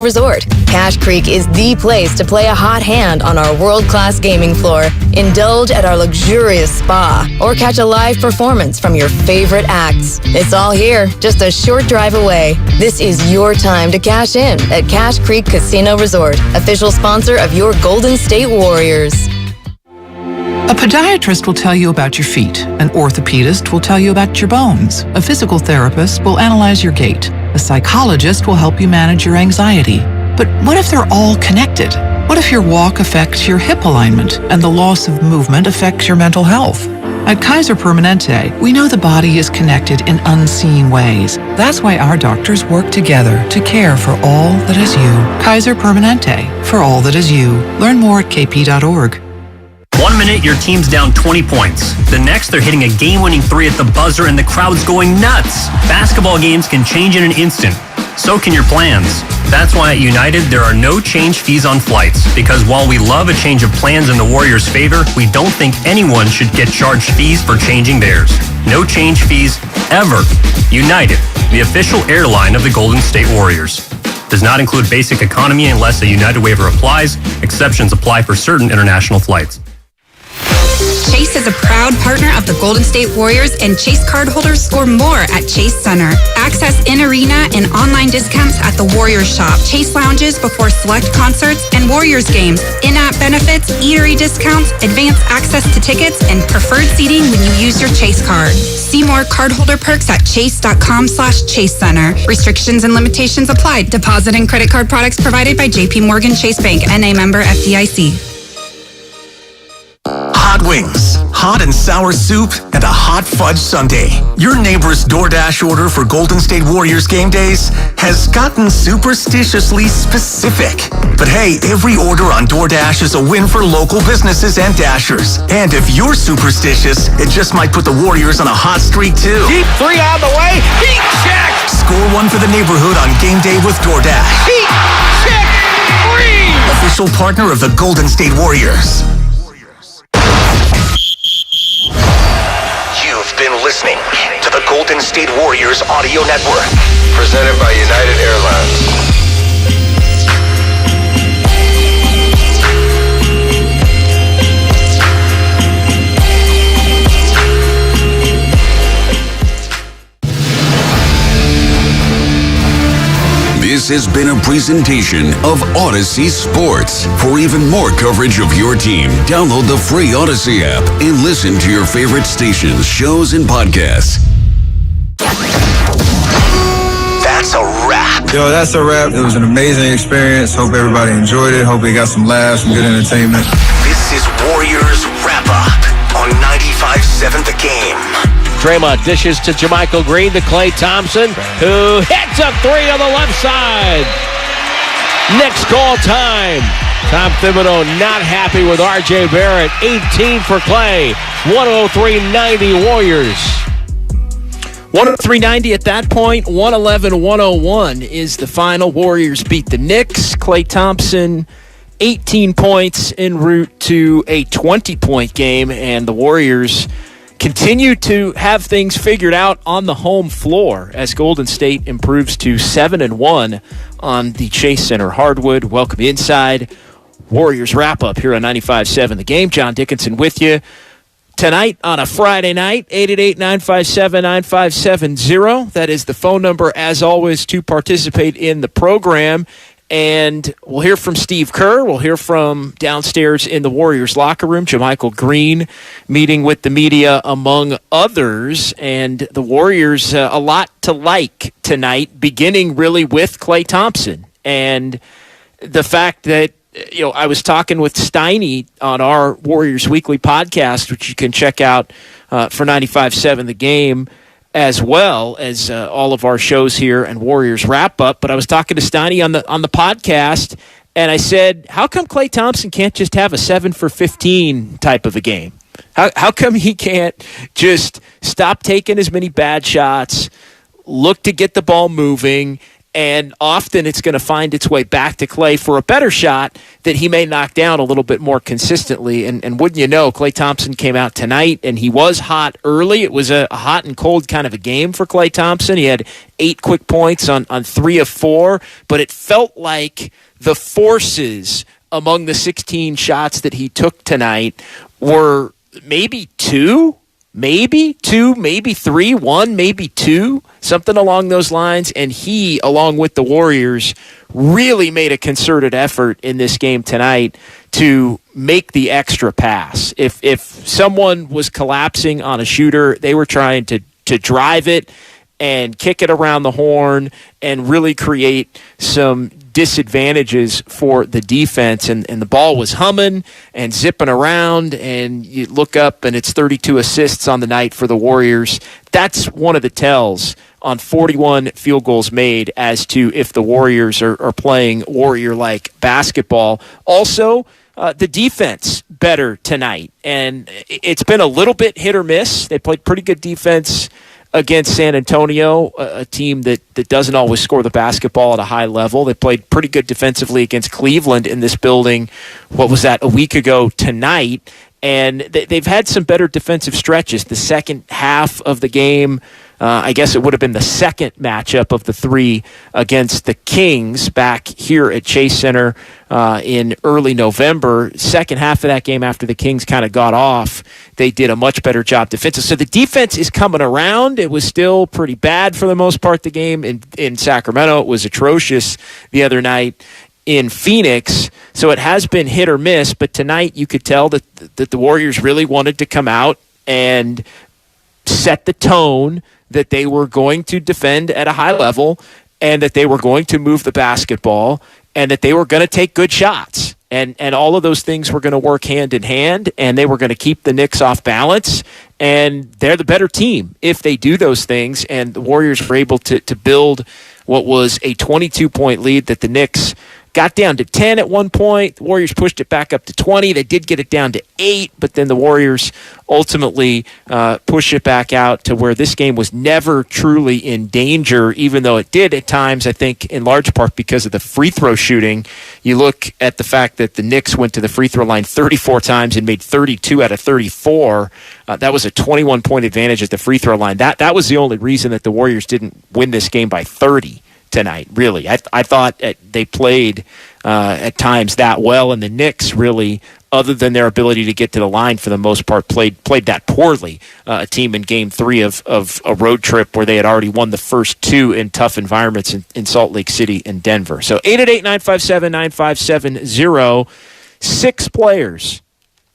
Resort. Cache Creek is the place to play a hot hand on our world-class gaming floor, indulge at our luxurious spa, or catch a live performance from your favorite acts. It's all here, just a short drive away. This is your time to cash in at Cache Creek Casino Resort, official sponsor of your Golden State Warriors. A podiatrist will tell you about your feet. An orthopedist will tell you about your bones. A physical therapist will analyze your gait. A psychologist will help you manage your anxiety. But what if they're all connected? What if your walk affects your hip alignment and the loss of movement affects your mental health? At Kaiser Permanente, we know the body is connected in unseen ways. That's why our doctors work together to care for all that is you. Kaiser Permanente, for all that is you. Learn more at kp.org. 1 minute, your team's down 20 points. The next, they're hitting a game-winning three at the buzzer and the crowd's going nuts. Basketball games can change in an instant. So can your plans. That's why at United, there are no change fees on flights. Because while we love a change of plans in the Warriors' favor, we don't think anyone should get charged fees for changing theirs. No change fees, ever. United, the official airline of the Golden State Warriors. Does not include basic economy unless a United waiver applies. Exceptions apply for certain international flights. Chase is a proud partner of the Golden State Warriors, and Chase cardholders score more at Chase Center. Access in-arena and online discounts at the Warriors shop, Chase lounges before select concerts and Warriors games, in-app benefits, eatery discounts, advanced access to tickets, and preferred seating when you use your Chase card. See more cardholder perks at chase.com/Chase Center. Restrictions and limitations apply. Deposit and credit card products provided by JP Morgan Chase Bank, NA member FDIC. Hot wings, hot and sour soup, and a hot fudge sundae. Your neighbor's DoorDash order for Golden State Warriors game days has gotten superstitiously specific. But hey, every order on DoorDash is a win for local businesses and Dashers. And if you're superstitious, it just might put the Warriors on a hot streak too. Deep three on the way. Heat check! Score one for the neighborhood on game day with DoorDash. Heat check! Three! Official partner of the Golden State Warriors. You've been listening to the Golden State Warriors Audio Network. Presented by United Airlines. This has been a presentation of Odyssey Sports. For even more coverage of your team, download the free Odyssey app and listen to your favorite stations, shows, and podcasts. That's a wrap. Yo, that's a wrap. It was an amazing experience. Hope everybody enjoyed it. Hope they got some laughs and good entertainment. This is Warriors Wrap Up on 95.7 The Game. Draymond dishes to JaMychal Green to Klay Thompson, who hits a three on the left side. Next call time. Tom Thibodeau not happy with R.J. Barrett. 18 for Klay. 103-90 Warriors. 103-90 at that point. 111-101 is the final. Warriors beat the Knicks. Klay Thompson, 18 points en route to a 20-point game, and the Warriors continue to have things figured out on the home floor as Golden State improves to 7-1 on the Chase Center hardwood. Welcome inside. Warriors wrap up here on 95.7 The Game. John Dickinson with you tonight on a Friday night. 888-957-9570. That is the phone number, as always, to participate in the program. And we'll hear from Steve Kerr. We'll hear from downstairs in the Warriors locker room, JaMychal Green meeting with the media, among others. And the Warriors, a lot to like tonight, beginning really with Klay Thompson. And the fact that, I was talking with Steiny on our Warriors Weekly podcast, which you can check out for 95.7 The Game, as well as all of our shows here and Warriors Wrap Up. But I was talking to Steiny on the podcast, and I said, how come Klay Thompson can't just have a 7 for 15 type of a game? How come he can't just stop taking as many bad shots, look to get the ball moving, And often it's going to find its way back to Klay for a better shot that he may knock down a little bit more consistently. And wouldn't you know, Klay Thompson came out tonight, and he was hot early. It was a hot and cold kind of a game for Klay Thompson. He had 8 quick points on 3 of 4, but it felt like the forces among the 16 shots that he took tonight were maybe 2, maybe 3, 1, maybe 2, something along those lines. And he, along with the Warriors, really made a concerted effort in this game tonight to make the extra pass. If someone was collapsing on a shooter, they were trying to drive it and kick it around the horn and really create some disadvantages for the defense. And the ball was humming and zipping around, and you look up and it's 32 assists on the night for the Warriors. That's one of the tells on 41 field goals made as to if the Warriors are playing Warrior-like basketball. Also, the defense better tonight, and it's been a little bit hit or miss. They played pretty good defense against San Antonio, a team that doesn't always score the basketball at a high level. They played pretty good defensively against Cleveland in this building, what was that, a week ago tonight, and they've had some better defensive stretches. The second half of the game, I guess it would have been the second matchup of the 3 against the Kings back here at Chase Center in early November. Second half of that game, after the Kings kind of got off, they did a much better job defensively. So the defense is coming around. It was still pretty bad for the most part, the game in Sacramento. It was atrocious the other night in Phoenix. So it has been hit or miss, but tonight you could tell that the Warriors really wanted to come out and set the tone that they were going to defend at a high level, and that they were going to move the basketball, and that they were going to take good shots. And all of those things were going to work hand in hand, and they were going to keep the Knicks off balance. And they're the better team if they do those things. And the Warriors were able to build what was a 22-point lead that the Knicks got down to 10 at one point. The Warriors pushed it back up to 20. They did get it down to 8, but then the Warriors ultimately pushed it back out to where this game was never truly in danger, even though it did at times, I think, in large part because of the free throw shooting. You look at the fact that the Knicks went to the free throw line 34 times and made 32 out of 34. That was a 21-point advantage at the free throw line. That was the only reason that the Warriors didn't win this game by 30. Tonight, really. I thought they played at times that well, and the Knicks really, other than their ability to get to the line for the most part, played that poorly. A team in Game 3 of a road trip where they had already won the first 2 in tough environments in Salt Lake City and Denver. So 888-957-9570, 6 players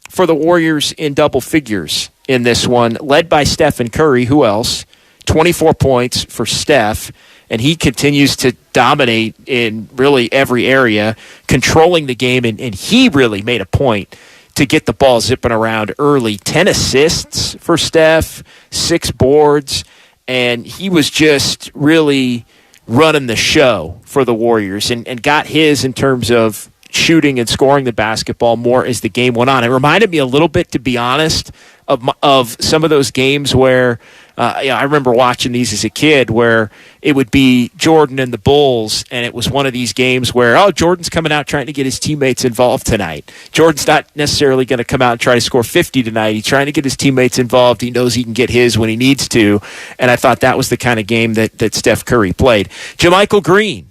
for the Warriors in double figures in this one, led by Stephen Curry. Who else? 24 points for Steph. And he continues to dominate in really every area, controlling the game. And he really made a point to get the ball zipping around early. 10 assists for Steph, 6 boards. And he was just really running the show for the Warriors and got his in terms of shooting and scoring the basketball more as the game went on. It reminded me a little bit, to be honest, of some of those games where I remember watching these as a kid, where it would be Jordan and the Bulls, and it was one of these games where, Jordan's coming out trying to get his teammates involved tonight. Jordan's not necessarily going to come out and try to score 50 tonight. He's trying to get his teammates involved. He knows he can get his when he needs to, and I thought that was the kind of game that Steph Curry played. JaMychal Green,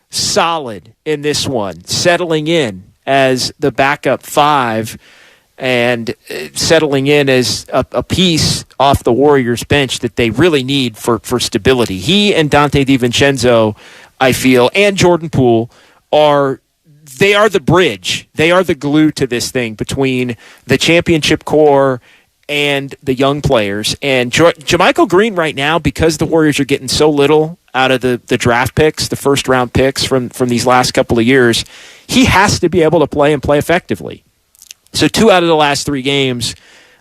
solid in this one, settling in as the backup 5 and settling in as a piece off the Warriors bench that they really need for stability. He and Dante DiVincenzo, I feel, and Jordan Poole are the bridge. They are the glue to this thing between the championship core and the young players. And JaMychal Green right now, because the Warriors are getting so little out of the draft picks, the first-round picks from these last couple of years, he has to be able to play and play effectively. So 2 out of the last 3 games,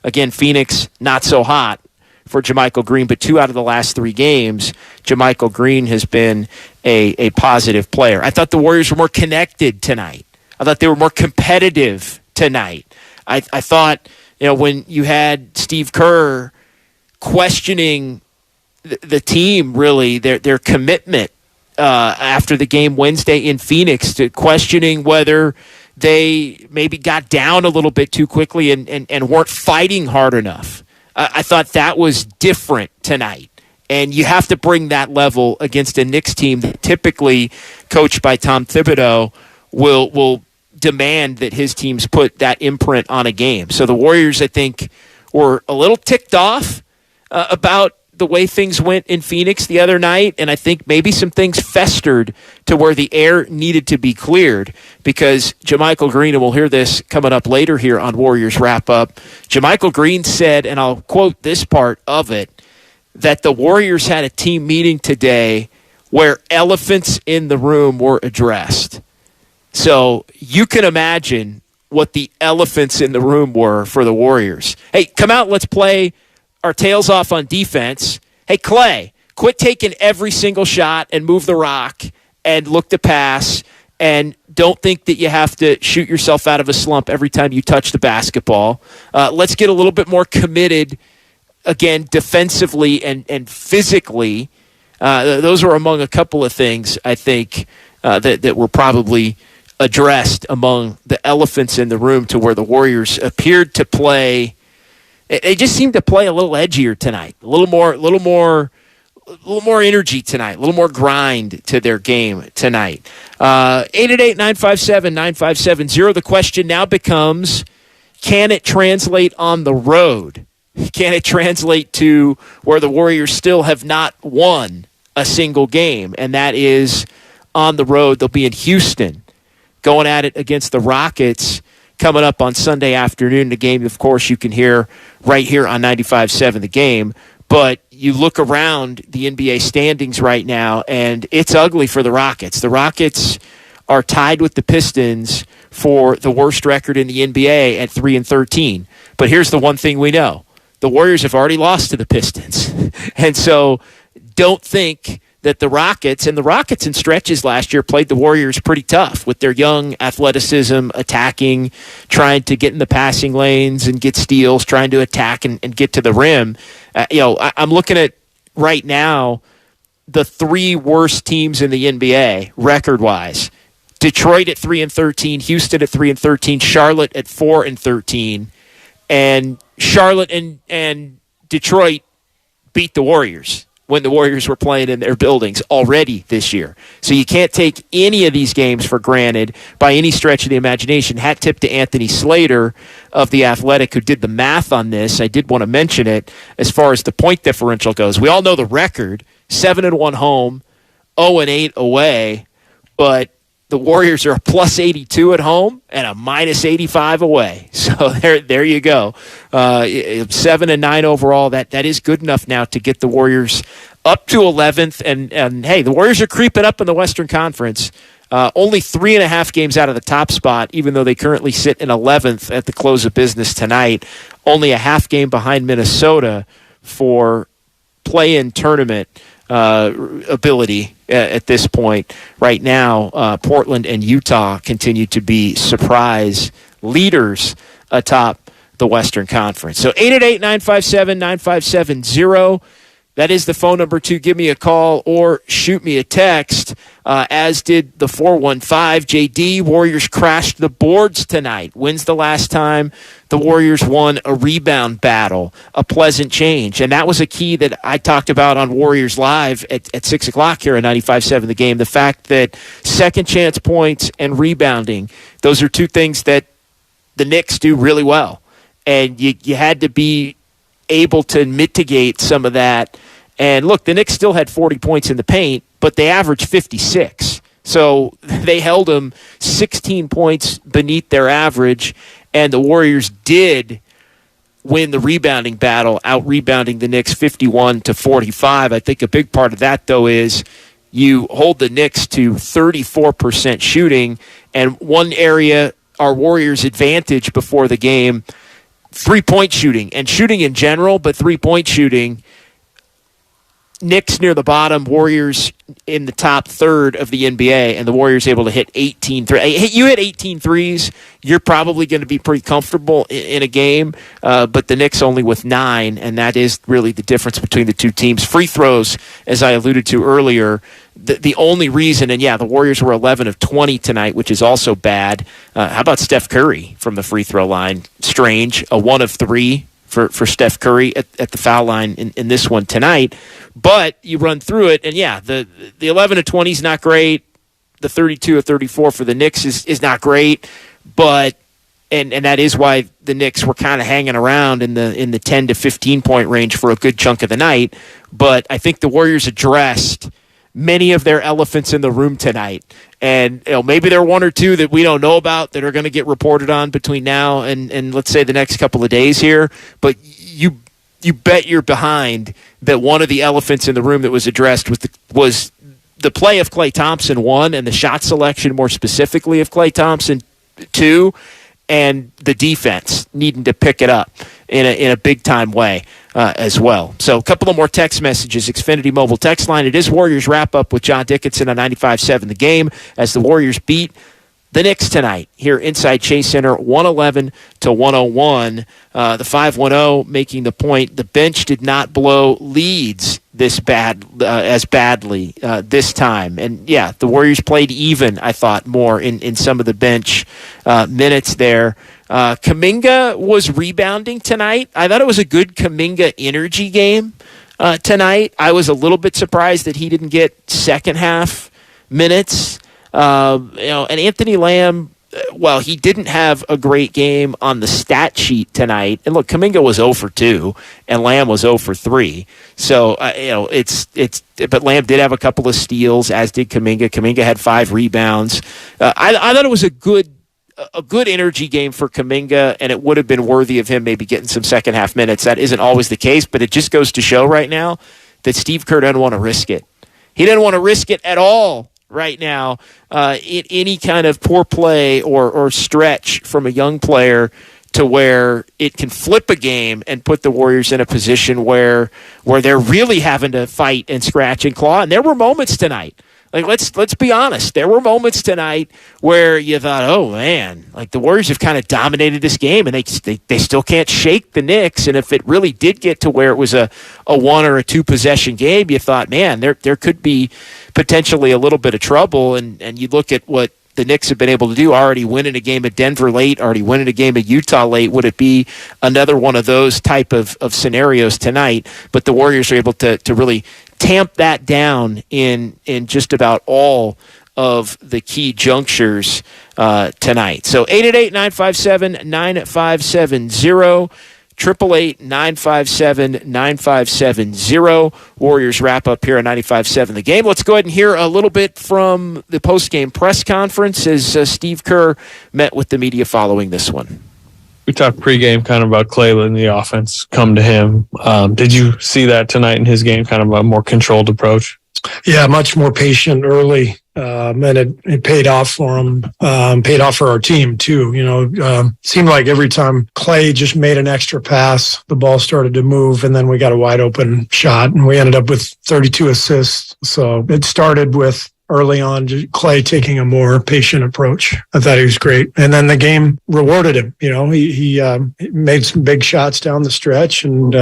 again, Phoenix, not so hot for JaMychal Green, but 2 out of the last 3 games, JaMychal Green has been a positive player. I thought the Warriors were more connected tonight. I thought they were more competitive tonight. I thought, when you had Steve Kerr questioning the team, really, their commitment after the game Wednesday in Phoenix, to questioning whether they maybe got down a little bit too quickly and weren't fighting hard enough. I thought that was different tonight. And you have to bring that level against a Knicks team that typically, coached by Tom Thibodeau, will demand that his teams put that imprint on a game. So the Warriors, I think, were a little ticked off about the way things went in Phoenix the other night, and I think maybe some things festered to where the air needed to be cleared, because JaMychal Green, and we'll hear this coming up later here on Warriors Wrap Up, JaMychal Green said, and I'll quote this part of it, that the Warriors had a team meeting today where elephants in the room were addressed. So you can imagine what the elephants in the room were for the Warriors. Hey, come out, let's play our tails off on defense. Hey, Clay, quit taking every single shot and move the rock and look to pass, and don't think that you have to shoot yourself out of a slump every time you touch the basketball. Let's get a little bit more committed, again, defensively and physically. Those were among a couple of things, I think, that were probably addressed among the elephants in the room, to where the Warriors appeared to play. They just seemed to play a little edgier tonight, a little more energy tonight, a little more grind to their game tonight. 888-957-9570. The question now becomes, can it translate on the road? Can it translate to where the Warriors still have not won a single game? And that is on the road. They'll be in Houston, going at it against the Rockets, coming up on Sunday afternoon. The game, of course, you can hear right here on 95.7 The Game. But you look around the NBA standings right now, and it's ugly for the Rockets. The Rockets are tied with the Pistons for the worst record in the NBA at 3-13. But here's the one thing we know. The Warriors have already lost to the Pistons. And so don't think that the Rockets in stretches last year played the Warriors pretty tough with their young athleticism, attacking, trying to get in the passing lanes and get steals, trying to attack and get to the rim. I'm looking at right now the three worst teams in the NBA record-wise. Detroit at 3-13, Houston at 3-13, Charlotte at 4-13, and Charlotte and Detroit beat the Warriors when the Warriors were playing in their buildings already this year. So you can't take any of these games for granted by any stretch of the imagination. Hat tip to Anthony Slater of The Athletic, who did the math on this. I did want to mention it as far as the point differential goes. We all know the record, 7-1 home, 0-8 away, but the Warriors are a plus 82 at home and a minus 85 away. So there you go. 7-9 overall. That is good enough now to get the Warriors up to 11th. And hey, the Warriors are creeping up in the Western Conference. Only 3.5 games out of the top spot, even though they currently sit in 11th at the close of business tonight. Only a half game behind Minnesota for play-in tournament ability at this point. Right now, Portland and Utah continue to be surprise leaders atop the Western Conference. So 888-957-9570. That is the phone number to give me a call or shoot me a text, as did the 415. JD, Warriors crashed the boards tonight. When's the last time the Warriors won a rebound battle? A pleasant change. And that was a key that I talked about on Warriors Live at 6 o'clock here at 95.7 The Game. The fact that second chance points and rebounding, those are two things that the Knicks do really well. And you had to be able to mitigate some of that. And look, the Knicks still had 40 points in the paint, but they averaged 56. So they held them 16 points beneath their average, and the Warriors did win the rebounding battle, out-rebounding the Knicks 51-45. I think a big part of that, though, is you hold the Knicks to 34% shooting, and one area our Warriors' advantage before the game, three-point shooting, and shooting in general, but three-point shooting, Knicks near the bottom, Warriors in the top third of the NBA, and the Warriors able to hit 18 threes. You hit 18 threes, you're probably going to be pretty comfortable in a game, but the Knicks only with 9, and that is really the difference between the two teams. Free throws, as I alluded to earlier, the only reason, and the Warriors were 11 of 20 tonight, which is also bad. How about Steph Curry from the free throw line? Strange, a 1 of 3 for Steph Curry at the foul line in this one tonight. But you run through it, and the 11 of 20 is not great. The 32 of 34 for the Knicks is not great, but and that is why the Knicks were kind of hanging around in the 10 to 15 point range for a good chunk of the night. But I think the Warriors addressed many of their elephants in the room tonight. And maybe there are one or two that we don't know about that are going to get reported on between now and let's say the next couple of days here. But you bet you're behind that one of the elephants in the room that was addressed was the play of Klay Thompson, 1, and the shot selection more specifically of Klay Thompson, 2, and the defense needing to pick it up in a big-time way as well. So a couple of more text messages. Xfinity Mobile text line. It is Warriors wrap-up with John Dickinson on 95.7 The Game as the Warriors beat the Knicks tonight here inside Chase Center, 111 to 101. The 510 making the point. The bench did not blow leads as badly this time. And, the Warriors played even, I thought, more in some of the bench minutes there. Kuminga was rebounding tonight. I thought it was a good Kuminga energy game tonight. I was a little bit surprised that he didn't get second half minutes. And Anthony Lamb, well, he didn't have a great game on the stat sheet tonight. And look, Kuminga was 0 for 2, and Lamb was 0 for 3. So, but Lamb did have a couple of steals, as did Kuminga. Kuminga had 5 rebounds. I thought it was a good energy game for Kuminga, and it would have been worthy of him maybe getting some second half minutes. That isn't always the case, but it just goes to show right now that Steve Kerr doesn't want to risk it. He doesn't want to risk it at all right now in any kind of poor play or stretch from a young player to where it can flip a game and put the Warriors in a position where they're really having to fight and scratch and claw. And there were moments tonight. Like, let's be honest. There were moments tonight where you thought, oh, man, like the Warriors have kind of dominated this game, and they still can't shake the Knicks. And if it really did get to where it was a 1 or a 2 possession game, you thought, man, there could be potentially a little bit of trouble. And you look at what the Knicks have been able to do, already winning a game at Denver late, already winning a game at Utah late. Would it be another one of those type of scenarios tonight? But the Warriors are able to really tamp that down in just about all of the key junctures tonight. So 888-957-9570, 888-957-9570. Warriors wrap up here on 95.7 The Game. Let's go ahead and hear a little bit from the post-game press conference as Steve Kerr met with the media following this one. We talked pregame kind of about Clay letting the offense come to him. Did you see that tonight in his game, kind of a more controlled approach? Yeah, much more patient early, and it paid off for him. Paid off for our team too. Seemed like every time Clay just made an extra pass, the ball started to move, and then we got a wide open shot, and we ended up with 32 assists. So it started with early on Clay taking a more patient approach. I thought he was great, and then the game rewarded him. He made some big shots down the stretch, and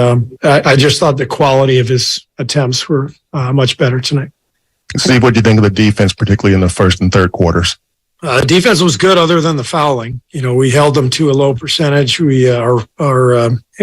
I just thought the quality of his attempts were much better tonight. Steve, what do you think of the defense, particularly in the first and third quarters? Defense was good other than the fouling. We held them to a low percentage. Our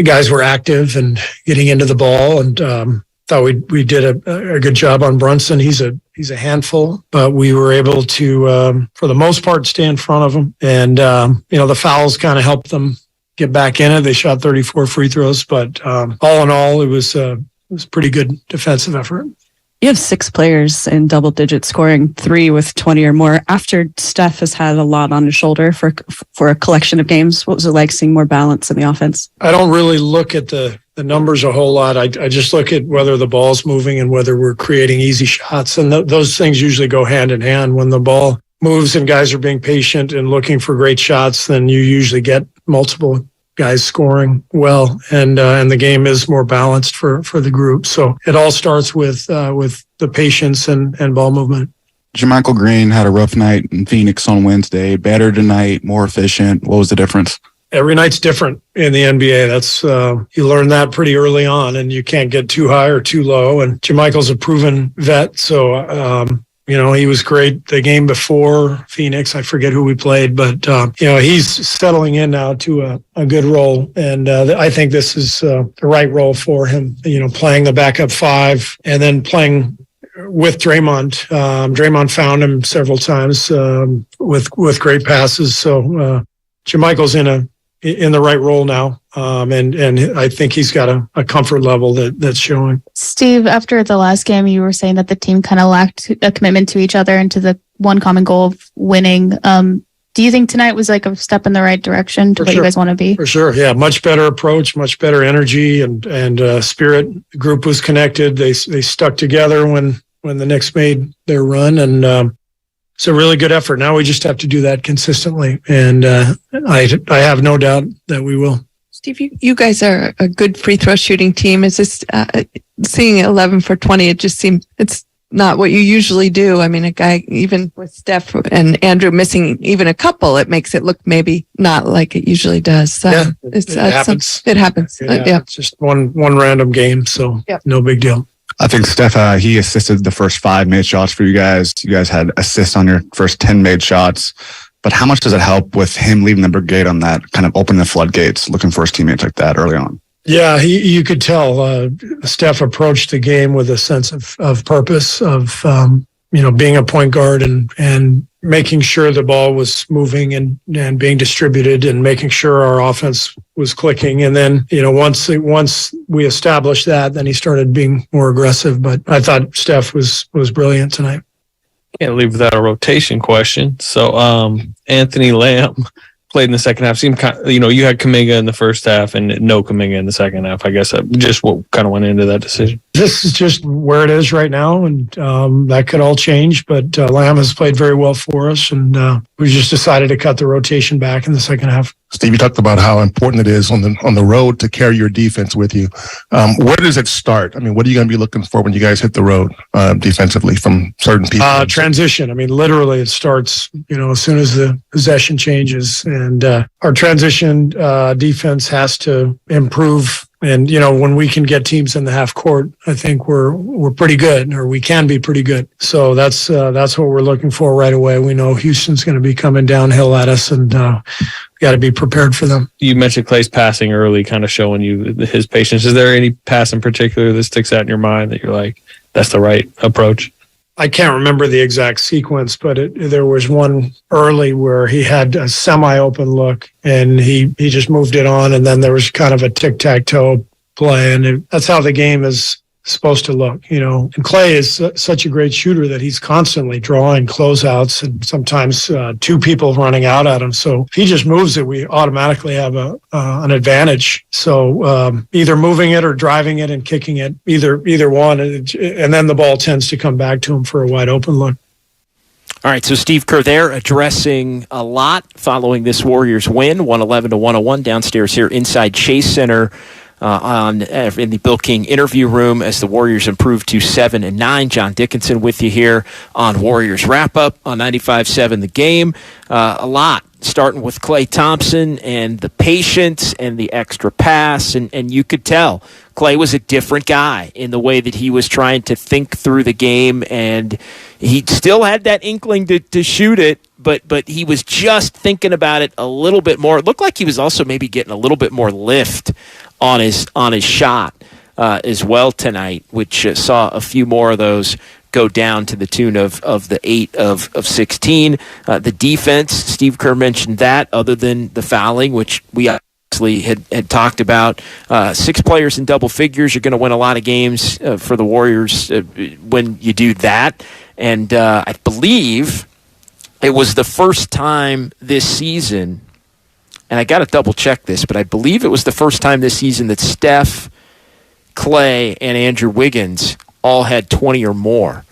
guys were active and getting into the ball, and thought we did a good job on Brunson. He's a handful, but we were able to, for the most part, stay in front of him. And, the fouls kind of helped them get back in it. They shot 34 free throws, but all in all, it was a pretty good defensive effort. You have 6 players in double-digit scoring, 3 with 20 or more. After Steph has had a lot on his shoulder for a collection of games, what was it like seeing more balance in the offense? I don't really look at the numbers a whole lot. I just look at whether the ball's moving and whether we're creating easy shots. And those things usually go hand in hand. When the ball moves and guys are being patient and looking for great shots, then you usually get multiple guys scoring well, and the game is more balanced for the group. So it all starts with the patience and ball movement. JaMychal Green had a rough night in Phoenix on Wednesday. Better tonight, more efficient. What was the difference? every night's different in the NBA. That's you learn that pretty early on, and you can't get too high or too low. And JaMychal's a proven vet, so he was great the game before Phoenix. I forget who we played, but he's settling in now to a good role, and I think this is the right role for him. Playing the backup five and then playing with Draymond. Draymond found him several times with great passes. So JaMychal's in the right role now, and I think he's got a comfort level that's showing. Steve, after the last game, you were saying that the team kind of lacked a commitment to each other and to the one common goal of winning. Do you think tonight was like a step in the right direction to what you guys want to be? For sure, yeah. Much better approach, much better energy and spirit. The group was connected. They stuck together when the Knicks made their run, and it's a really good effort. Now we just have to do that consistently, and I have no doubt that we will. Steve, you guys are a good free throw shooting team. Is this seeing 11 for 20? It just seems it's not what you usually do. I mean, a guy, even with Steph and Andrew missing even a couple, it makes it look maybe not like it usually does. So yeah, it happens. It happens. Yeah. It's just one random game, so no big deal. I think Steph, he assisted the first 5 made shots for you guys. You guys had assists on your first 10 made shots. But how much does it help with him leaving the brigade on that, kind of opening the floodgates, looking for his teammates like that early on? Yeah, you could tell Steph approached the game with a sense of purpose, of being a point guard and making sure the ball was moving and being distributed and making sure our offense was clicking. And then, once we established that, then he started being more aggressive. But I thought Steph was brilliant tonight. Can't leave without a rotation question. So Anthony Lamb played in the second half. Seemed you had Kuminga in the first half and no Kuminga in the second half. I guess just what kind of went into that decision. This is just where it is right now, and that could all change. But Lamb has played very well for us, and we just decided to cut the rotation back in the second half. Steve, you talked about how important it is on the road to carry your defense with you. Where does it start? I mean, what are you going to be looking for when you guys hit the road defensively from certain people? Transition. I mean, literally, it starts as soon as the possession changes, and our transition defense has to improve. And when we can get teams in the half court, I think we're pretty good, or we can be pretty good. So that's what we're looking for right away. We know Houston's going to be coming downhill at us, and got to be prepared for them. You mentioned Clay's passing early, kind of showing you his patience. Is there any pass in particular that sticks out in your mind that you're like, that's the right approach? I can't remember the exact sequence, but there was one early where he had a semi-open look and he just moved it on, and then there was kind of a tic-tac-toe play, and that's how the game is supposed to look, And Clay is such a great shooter that he's constantly drawing closeouts and sometimes 2 people running out at him. So if he just moves it, we automatically have an advantage. So either moving it or driving it and kicking it, either one, and then the ball tends to come back to him for a wide open look. All right, so Steve Kerr there addressing a lot following this Warriors win, 111-101 downstairs here inside Chase Center. In the Bill King interview room as the Warriors improved to 7-9. John Dickinson with you here on Warriors Wrap Up on 95.7 The Game. A lot starting with Klay Thompson and the patience and the extra pass, and you could tell Klay was a different guy in the way that he was trying to think through the game, and he still had that inkling to shoot it, but he was just thinking about it a little bit more. It looked like he was also maybe getting a little bit more lift on his shot as well tonight, which saw a few more of those go down to the tune of the 8 of 16. The defense, Steve Kerr mentioned that, other than the fouling, which we obviously had talked about. 6 players in double figures, you're going to win a lot of games for the Warriors when you do that. And I believe it was the first time this season, and I got to double check this, but I believe it was the first time this season that Steph, Klay, and Andrew Wiggins all had 20 or more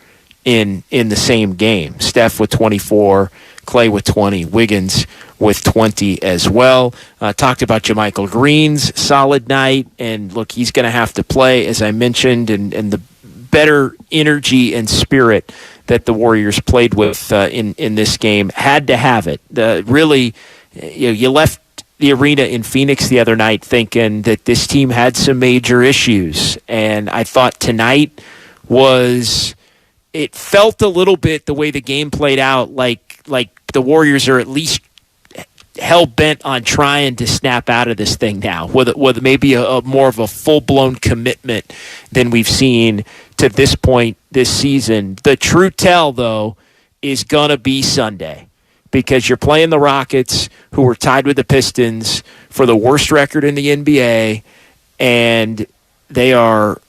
in the same game. Steph with 24, Klay with 20, Wiggins with 20 as well. Talked about JaMychal Green's solid night, and look, he's going to have to play, as I mentioned, and the better energy and spirit that the Warriors played with in this game. Had to have it. Really, you left the arena in Phoenix the other night thinking that this team had some major issues. And I thought tonight it felt a little bit the way the game played out like the Warriors are at least hell-bent on trying to snap out of this thing now with maybe a more of a full-blown commitment than we've seen to this point this season. The true tell, though, is going to be Sunday, because you're playing the Rockets, who are tied with the Pistons for the worst record in the NBA, and they are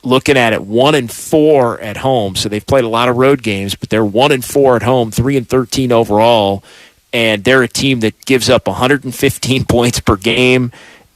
looking at it 1-4 at home. So they've played a lot of road games, but they're 1-4 at home, 3-13 overall, and they're a team that gives up 115 points per game,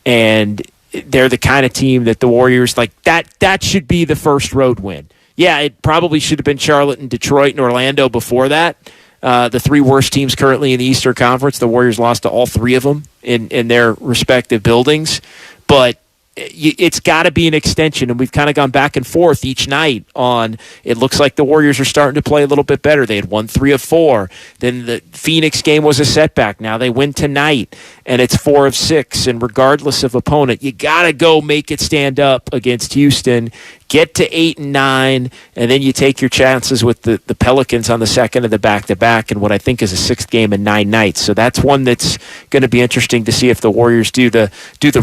and they're the kind of team that the Warriors, like, that should be the first road win. Yeah, it probably should have been Charlotte and Detroit and Orlando before that. The three worst teams currently in the Eastern Conference. The Warriors lost to all three of them in their respective buildings. But it's got to be an extension, and we've kind of gone back and forth each night on it looks like the Warriors are starting to play a little bit better. They had won 3 of 4. Then the Phoenix game was a setback. Now they win tonight, and it's 4 of 6. And regardless of opponent, you got to go make it stand up against Houston. Get to 8-9, and then you take your chances with the Pelicans on the second of the back-to-back and what I think is a 6th game in 9 nights. So that's one that's going to be interesting to see if the Warriors do the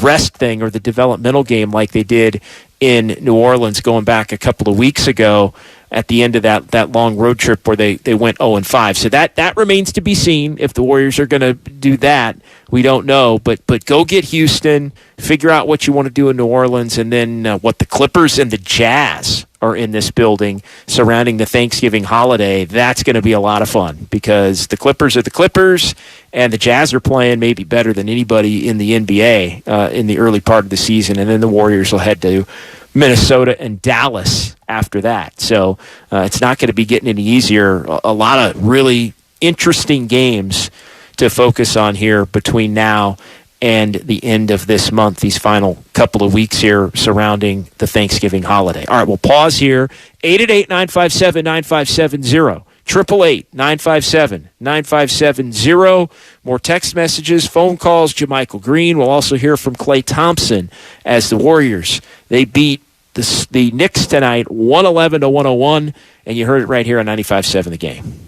rest thing or the developmental game like they did in New Orleans going back a couple of weeks ago at the end of that long road trip where they went 0-5. So that remains to be seen. If the Warriors are going to do that, we don't know. But go get Houston, figure out what you want to do in New Orleans, and then what the Clippers and the Jazz are in this building surrounding the Thanksgiving holiday. That's going to be a lot of fun because the Clippers are the Clippers, and the Jazz are playing maybe better than anybody in the NBA in the early part of the season. And then the Warriors will head to Minnesota and Dallas after that. So it's not going to be getting any easier. A lot of really interesting games to focus on here between now and the end of this month, these final couple of weeks here surrounding the Thanksgiving holiday. All right, we'll pause here. 888-957-9570. 888-957-9570. More text messages, phone calls, Jamichael Green. We'll also hear from Klay Thompson as the Warriors. They beat the Knicks tonight 111-101, and you heard it right here on 95.7 The Game.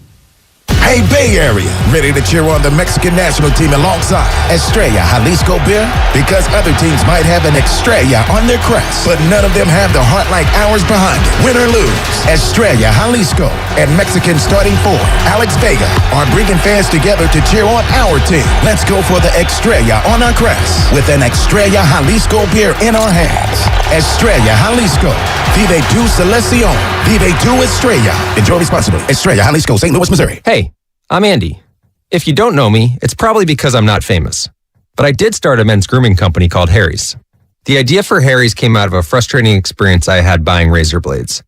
Hey, Bay Area, ready to cheer on the Mexican national team alongside Estrella Jalisco beer? Because other teams might have an Estrella on their crest, but none of them have the heart like ours behind it. Win or lose, Estrella Jalisco and Mexican starting forward Alex Vega are bringing fans together to cheer on our team. Let's go for the Estrella on our crest with an Estrella Jalisco beer in our hands. Estrella Jalisco. Vive tu selección. Vive tu Estrella. Enjoy responsibly. Estrella Jalisco, St. Louis, Missouri. Hey, I'm Andy. If you don't know me, it's probably because I'm not famous. But I did start a men's grooming company called Harry's. The idea for Harry's came out of a frustrating experience I had buying razor blades.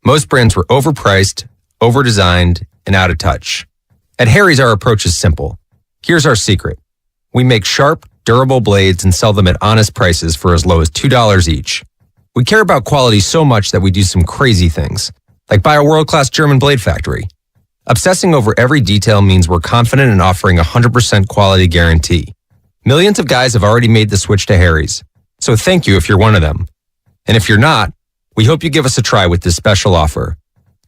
Most brands were overpriced, overdesigned, and out of touch. At Harry's, our approach is simple. Here's our secret. We make sharp, durable blades and sell them at honest prices for as low as $2 each. We care about quality so much that we do some crazy things, like buy a world-class German blade factory. Obsessing over every detail means we're confident in offering a 100% quality guarantee. Millions of guys have already made the switch to Harry's, so thank you if you're one of them. And if you're not, we hope you give us a try with this special offer.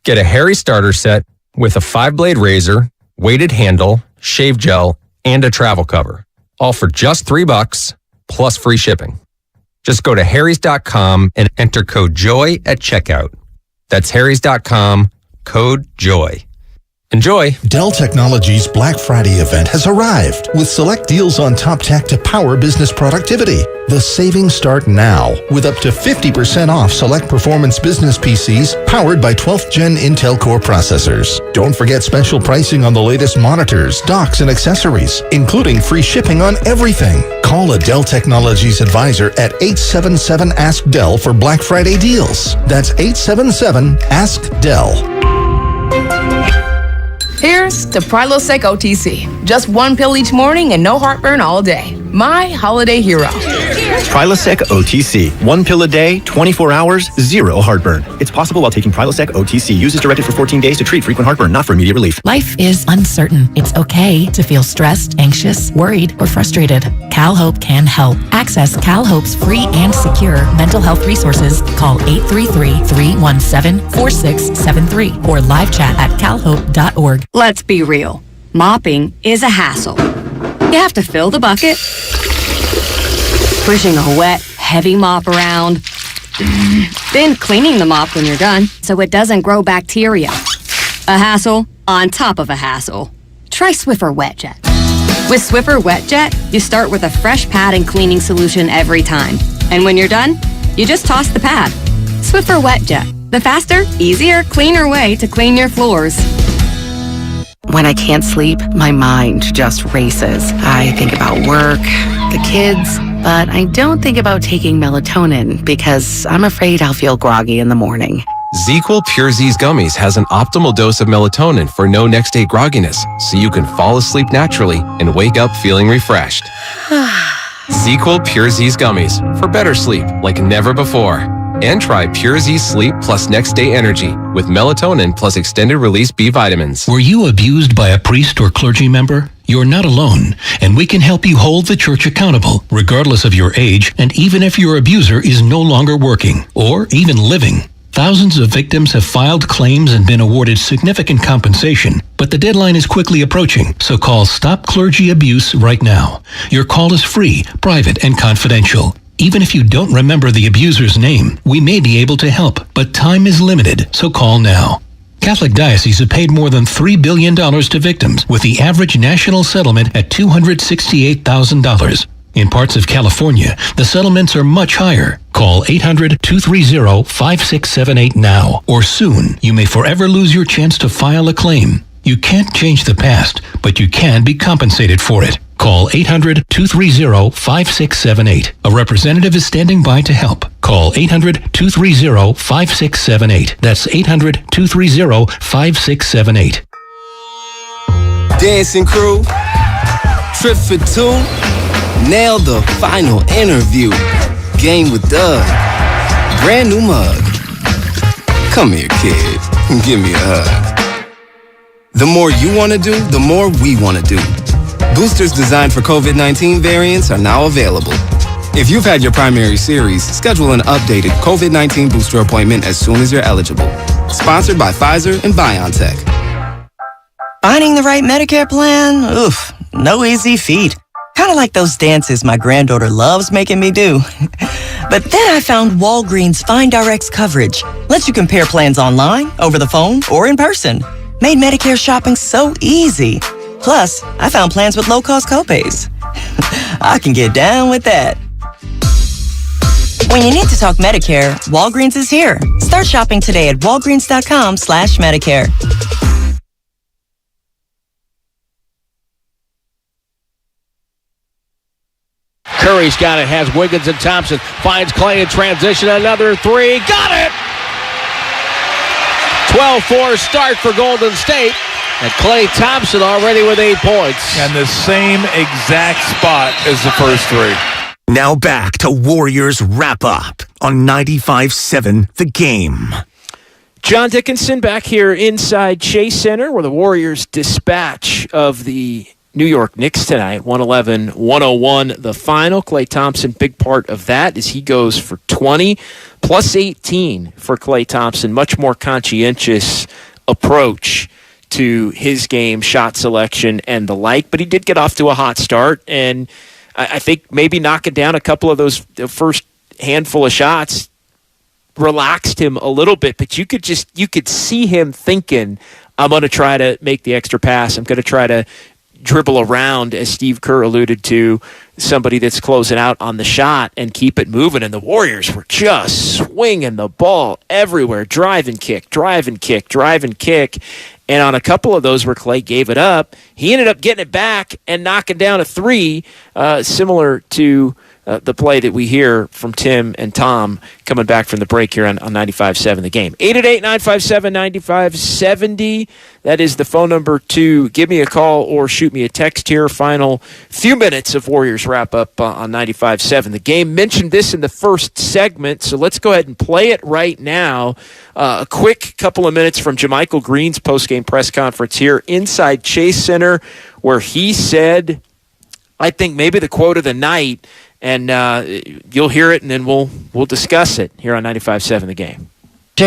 Get a Harry's starter set with a 5-blade razor, weighted handle, shave gel, and a travel cover, all for just $3 plus free shipping. Just go to harrys.com and enter code JOY at checkout. That's harrys.com, code JOY. Enjoy. Dell Technologies' Black Friday event has arrived with select deals on top tech to power business productivity. The savings start now with up to 50% off select performance business PCs powered by 12th Gen Intel Core processors. Don't forget special pricing on the latest monitors, docks, and accessories, including free shipping on everything. Call a Dell Technologies advisor at 877-ASK-DELL for Black Friday deals. That's 877-ASK-DELL. Here's to Prilosec OTC. Just one pill each morning and no heartburn all day. My holiday hero. Prilosec OTC. 1 pill a day, 24 hours, 0 heartburn. It's possible while taking Prilosec OTC. Use as directed for 14 days to treat frequent heartburn, not for immediate relief. Life is uncertain. It's okay to feel stressed, anxious, worried, or frustrated. CalHope can help. Access CalHope's free and secure mental health resources. Call 833-317-4673 or live chat at calhope.org. Let's be real. Mopping is a hassle. You have to fill the bucket, pushing a wet, heavy mop around, then cleaning the mop when you're done so it doesn't grow bacteria. A hassle on top of a hassle. Try Swiffer WetJet. With Swiffer WetJet, you start with a fresh pad and cleaning solution every time. And when you're done, you just toss the pad. Swiffer WetJet, the faster, easier, cleaner way to clean your floors. When I can't sleep, my mind just races. I think about work, the kids, but I don't think about taking melatonin because I'm afraid I'll feel groggy in the morning. ZzzQuil Pure Z's Gummies has an optimal dose of melatonin for no next day grogginess, so you can fall asleep naturally and wake up feeling refreshed. ZzzQuil Pure Z's Gummies for better sleep like never before. And try Pure Z Sleep plus Next Day Energy with melatonin plus extended release B vitamins. Were you abused by a priest or clergy member? You're not alone, and we can help you hold the church accountable, regardless of your age, and even if your abuser is no longer working or even living. Thousands of victims have filed claims and been awarded significant compensation, but the deadline is quickly approaching, so call Stop Clergy Abuse right now. Your call is free, private, and confidential. Even if you don't remember the abuser's name, we may be able to help, but time is limited, so call now. Catholic dioceses have paid more than $3 billion to victims, with the average national settlement at $268,000. In parts of California, the settlements are much higher. Call 800-230-5678 now, or soon you may forever lose your chance to file a claim. You can't change the past, but you can be compensated for it. Call 800-230-5678. A representative is standing by to help. Call 800-230-5678. That's 800-230-5678. Dancing crew, trip for two, nailed the final interview. Game with Doug, brand new mug. Come here, kid, give me a hug. The more you want to do, the more we want to do. Boosters designed for COVID-19 variants are now available. If you've had your primary series, schedule an updated COVID-19 booster appointment as soon as you're eligible. Sponsored by Pfizer and BioNTech. Finding the right Medicare plan? Oof, no easy feat. Kind of like those dances my granddaughter loves making me do. But then I found Walgreens FindRx coverage. Lets you compare plans online, over the phone, or in person. Made Medicare shopping so easy. Plus, I found plans with low-cost copays. I can get down with that. When you need to talk Medicare, Walgreens is here. Start shopping today at walgreens.com/Medicare. Curry's got it, has Wiggins and Thompson, finds Clay in transition, another three, got it! 12-4 start for Golden State, and Klay Thompson already with 8 points. And the same exact spot as the first three. Now back to Warriors Wrap-Up on 95.7 The Game. John Dickinson back here inside Chase Center where the Warriors dispatch of the New York Knicks tonight, 111-101 the final. Klay Thompson, big part of that as he goes for 20, plus 18 for Klay Thompson. Much more conscientious approach to his game, shot selection, and the like. But he did get off to a hot start, and I think maybe knocking down a couple of those first handful of shots relaxed him a little bit. But you could see him thinking, I'm going to try to make the extra pass. I'm going to try to dribble around, as Steve Kerr alluded to, somebody that's closing out on the shot and keep it moving. And the Warriors were just swinging the ball everywhere, drive and kick. And on a couple of those where Klay gave it up, he ended up getting it back and knocking down a three, similar to the play that we hear from Tim and Tom coming back from the break here on 95.7 The Game. 888-957-9570. That is the phone number to give me a call or shoot me a text here. Final few minutes of Warriors wrap-up on 95.7 The Game. Mentioned this in the first segment, so let's go ahead and play it right now. A quick couple of minutes from JaMychal Green's post-game press conference here inside Chase Center, where he said, I think maybe the quote of the night, and you'll hear it, and then we'll discuss it here on 95.7 The Game.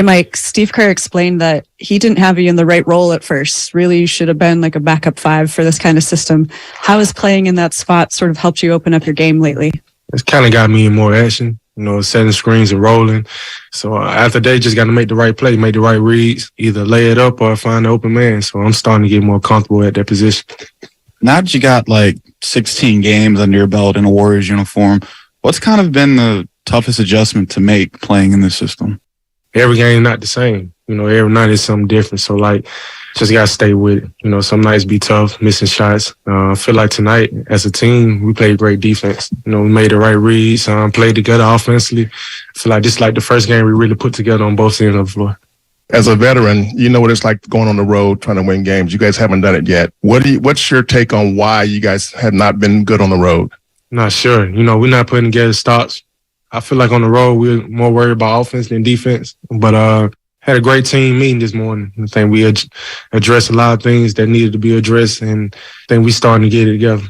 Mike, Steve Kerr explained that he didn't have you in the right role at first. Really, you should have been like a backup 5 for this kind of system. How has playing in that spot sort of helped you open up your game lately? It's kind of got me in more action, setting screens and rolling. So after they just got to make the right play, make the right reads, either lay it up or find the open man. So I'm starting to get more comfortable at that position. Now that you got like 16 games under your belt in a Warriors uniform, what's kind of been the toughest adjustment to make playing in this system? Every game not the same. Every night is something different. So just got to stay with it. Some nights be tough, missing shots. I feel like tonight as a team, we played great defense. We made the right reads, played together offensively. I feel like this is like the first game we really put together on both ends of the floor. As a veteran, you know what it's like going on the road trying to win games. You guys haven't done it yet. What's your take on why you guys have not been good on the road? Not sure. We're not putting together stops. I feel like on the road we're more worried about offense than defense. But had a great team meeting this morning. I think we addressed a lot of things that needed to be addressed, and I think we starting to get it together.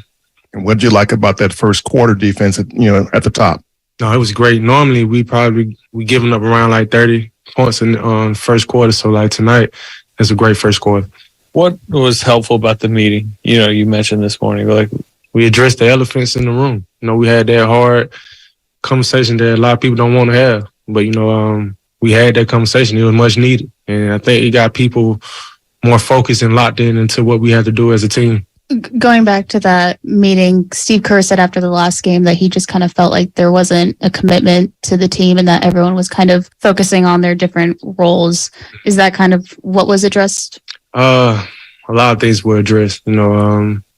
And what did you like about that first quarter defense at the top? No, it was great. Normally we giving up around like 30 points in first quarter. So like tonight, it's a great first quarter. What was helpful about the meeting? You mentioned this morning, like we addressed the elephants in the room. We had that hard conversation that a lot of people don't want to have, but we had that conversation. It was much needed, and I think it got people more focused and locked into what we had to do as a team. Going back to that meeting, Steve Kerr said after the last game that he just kind of felt like there wasn't a commitment to the team and that everyone was kind of focusing on their different roles. Is that kind of what was addressed? A lot of things were addressed.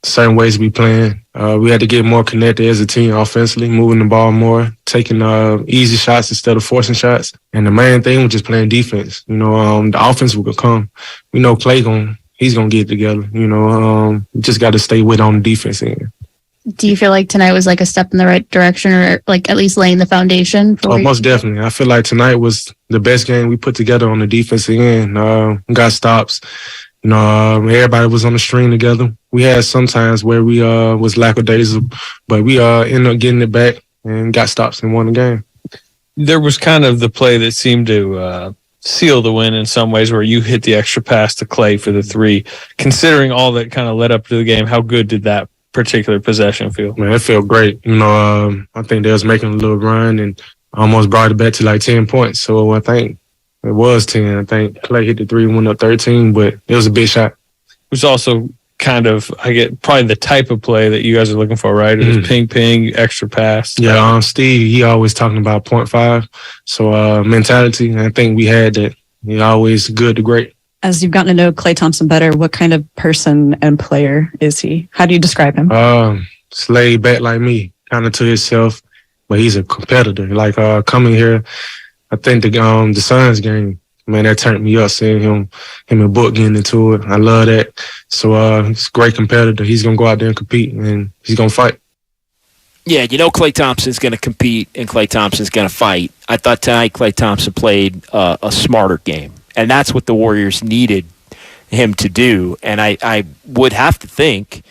Certain ways we playing. We had to get more connected as a team offensively, moving the ball more, taking easy shots instead of forcing shots. And the main thing was just playing defense. The offense will come. We know Clay he's going to get it together. We just got to stay with on the defense end. Do you feel like tonight was like a step in the right direction, or like at least laying the foundation? Most definitely. I feel like tonight was the best game we put together on the defensive end. Got stops. Everybody was on the string together. We had some times where we was lackadaisical, but we ended up getting it back and got stops and won the game. There was kind of the play that seemed to seal the win in some ways, where you hit the extra pass to Clay for the 3. Considering all that kind of led up to the game, how good did that particular possession feel? Man, it felt great. I think they was making a little run and almost brought it back to like 10 points. So I think it was 10. I think Clay hit the 3 and went up 13, but it was a big shot. It was also kind of, probably the type of play that you guys are looking for, right? It was ping, extra pass. Yeah, Steve, he always talking about 0.5. So mentality, and I think we had that. He always good to great. As you've gotten to know Klay Thompson better, what kind of person and player is he? How do you describe him? Just laid back like me, kind of to himself, but he's a competitor. Like coming here, I think the Suns game, man, that turned me up seeing him and Book getting into it. I love that. So he's a great competitor. He's going to go out there and compete, and he's going to fight. Yeah, Klay Thompson's going to compete, and Klay Thompson's going to fight. I thought tonight Klay Thompson played a smarter game, and that's what the Warriors needed him to do. And I would have to think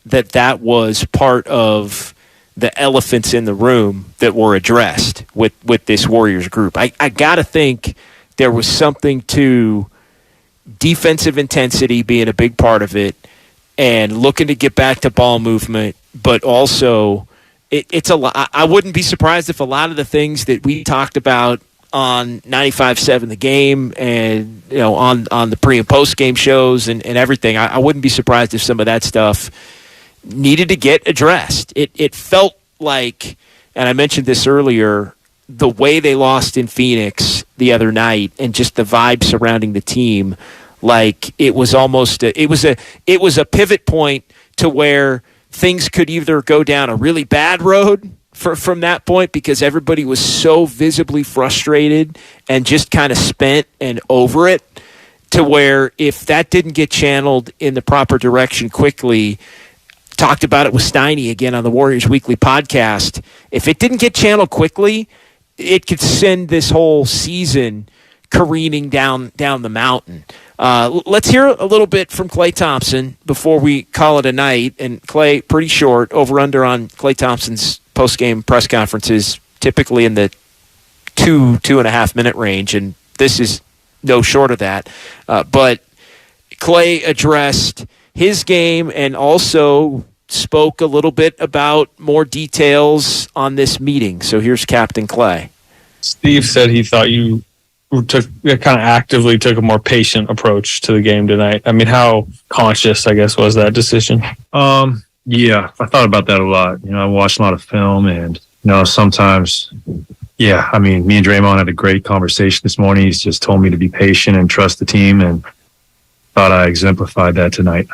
that was part of the elephants in the room that were addressed with this Warriors group. I got to think there was something to defensive intensity being a big part of it and looking to get back to ball movement, but also it's a lot. I wouldn't be surprised if a lot of the things that we talked about on 95.7 The Game and on the pre and post game shows and everything, I wouldn't be surprised if some of that stuff needed to get addressed. It felt like, and I mentioned this earlier, the way they lost in Phoenix the other night and just the vibe surrounding the team, like it was almost it was a pivot point to where things could either go down a really bad road from that point, because everybody was so visibly frustrated and just kind of spent and over it, to where if that didn't get channeled in the proper direction quickly, talked about it with Steiny again on the Warriors Weekly podcast, if it didn't get channeled quickly, it could send this whole season careening down the mountain. Let's hear a little bit from Klay Thompson before we call it a night. And Klay, pretty short, over-under on Klay Thompson's post-game press conferences, typically in the 2.5 minute range, and this is no short of that. But Klay addressed his game and also spoke a little bit about more details on this meeting. So here's Captain Klay. Steve said he thought you kind of actively took a more patient approach to the game tonight. I mean, how conscious, I guess, was that decision? Yeah, I thought about that a lot. I watched a lot of film, and sometimes, I mean, me and Draymond had a great conversation this morning. He's just told me to be patient and trust the team, and thought I exemplified that tonight.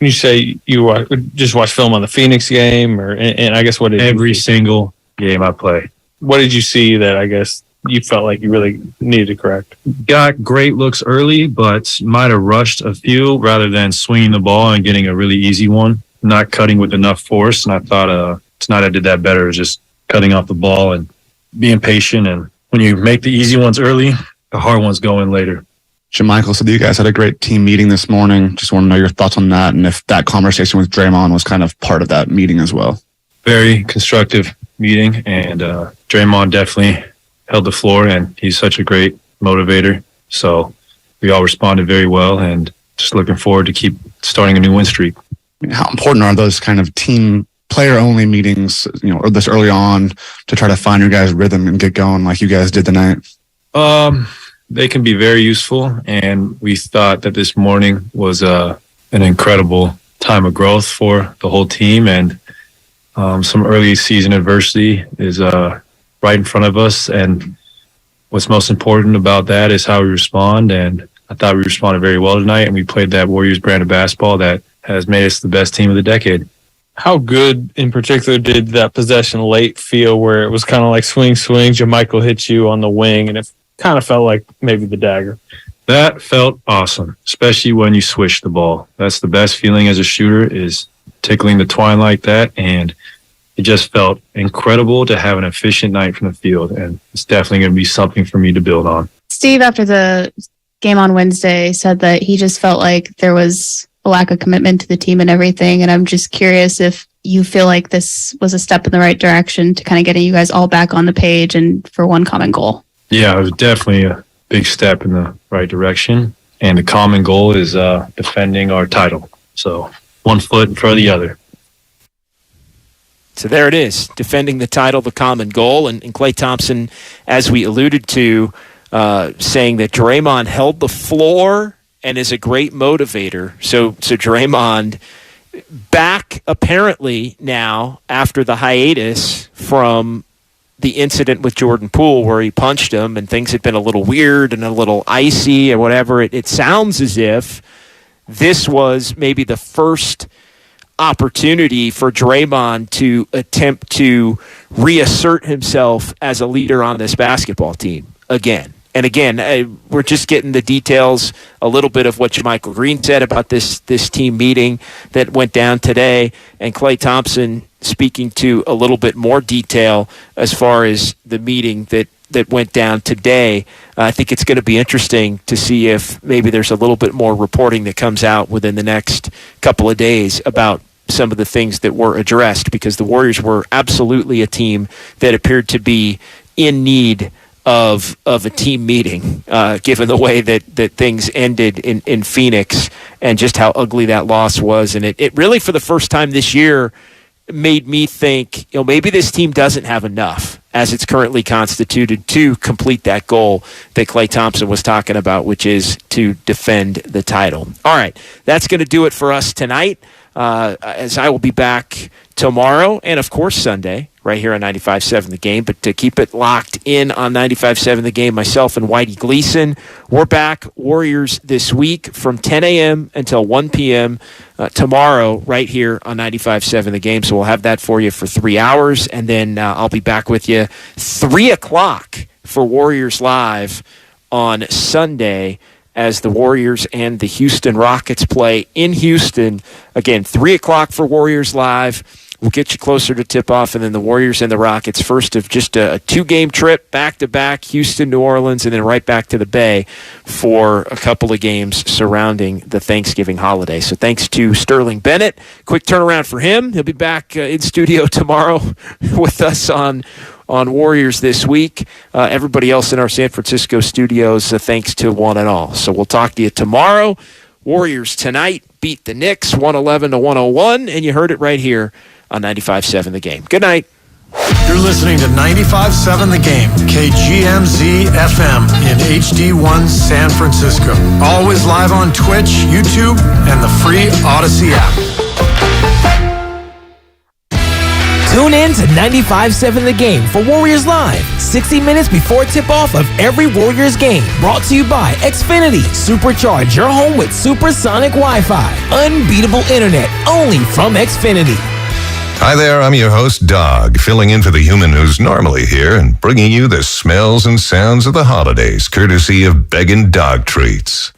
You say you just watch film on the Phoenix game, and I guess what did every single game I play. What did you see that I guess you felt like you really needed to correct? Got great looks early, but might have rushed a few rather than swinging the ball and getting a really easy one, not cutting with enough force. And I thought tonight I did that better, just cutting off the ball and being patient. And when you make the easy ones early, the hard ones go in later. JaMychal said you guys had a great team meeting this morning. Just want to know your thoughts on that, and if that conversation with Draymond was kind of part of that meeting as well. Very constructive meeting, and Draymond definitely held the floor, and he's such a great motivator. So we all responded very well, and just looking forward to keep starting a new win streak. How important are those kind of team player-only meetings, or this early on, to try to find your guys' rhythm and get going like you guys did tonight? They can be very useful, and we thought that this morning was an incredible time of growth for the whole team, and some early season adversity is right in front of us, and what's most important about that is how we respond, and I thought we responded very well tonight, and we played that Warriors brand of basketball that has made us the best team of the decade. How good in particular did that possession late feel, where it was kind of like swing, JaMychal hit you on the wing, and it kind of felt like maybe the dagger? That felt awesome, especially when you swish the ball. That's the best feeling as a shooter, is tickling the twine like that, and it just felt incredible to have an efficient night from the field, and it's definitely going to be something for me to build on. Steve, after the game on Wednesday, said that he just felt like there was a lack of commitment to the team and everything, and I'm just curious if you feel like this was a step in the right direction to kind of getting you guys all back on the page and for one common goal. Yeah, it was definitely a big step in the right direction, and the common goal is defending our title. So one foot in front of the other. So there it is, defending the title, the common goal. And Klay Thompson, as we alluded to, saying that Draymond held the floor and is a great motivator. So Draymond back apparently now after the hiatus from the incident with Jordan Poole where he punched him and things had been a little weird and a little icy or whatever. It sounds as if this was maybe the first opportunity for Draymond to attempt to reassert himself as a leader on this basketball team again. And again, we're just getting the details, a little bit of what JaMychal Green said about this team meeting that went down today, and Klay Thompson speaking to a little bit more detail as far as the meeting that went down today. I think it's going to be interesting to see if maybe there's a little bit more reporting that comes out within the next couple of days about some of the things that were addressed, because the Warriors were absolutely a team that appeared to be in need of a team meeting, given the way that things ended in Phoenix and just how ugly that loss was. And it really, for the first time this year, made me think, maybe this team doesn't have enough as it's currently constituted to complete that goal that Klay Thompson was talking about, which is to defend the title. All right, that's going to do it for us tonight, as I will be back tomorrow and, of course, Sunday right here on 95.7 The Game. But to keep it locked in on 95.7 The Game, myself and Whitey Gleason, we're back. Warriors this week from 10 a.m. until 1 p.m. Tomorrow right here on 95.7 The Game. So we'll have that for you for 3 hours, and then I'll be back with you 3 o'clock for Warriors Live on Sunday as the Warriors and the Houston Rockets play in Houston. Again, 3 o'clock for Warriors Live. We'll get you closer to tip-off, and then the Warriors and the Rockets, first of just a 2-game trip, back-to-back, Houston, New Orleans, and then right back to the Bay for a couple of games surrounding the Thanksgiving holiday. So thanks to Sterling Bennett. Quick turnaround for him. He'll be back in studio tomorrow with us on Warriors this week. Everybody else in our San Francisco studios, thanks to one and all. So we'll talk to you tomorrow. Warriors tonight beat the Knicks 111-101, and you heard it right here on 95.7 The Game. Good night. You're listening to 95.7 The Game, KGMZ FM in HD1 San Francisco. Always live on Twitch, YouTube, and the free Odyssey app. Tune in to 95.7 The Game for Warriors Live, 60 minutes before tip-off of every Warriors game. Brought to you by Xfinity. Supercharge your home with supersonic Wi-Fi. Unbeatable internet, only from Xfinity. Hi there, I'm your host, Dog, filling in for the human who's normally here and bringing you the smells and sounds of the holidays, courtesy of Beggin' Dog Treats.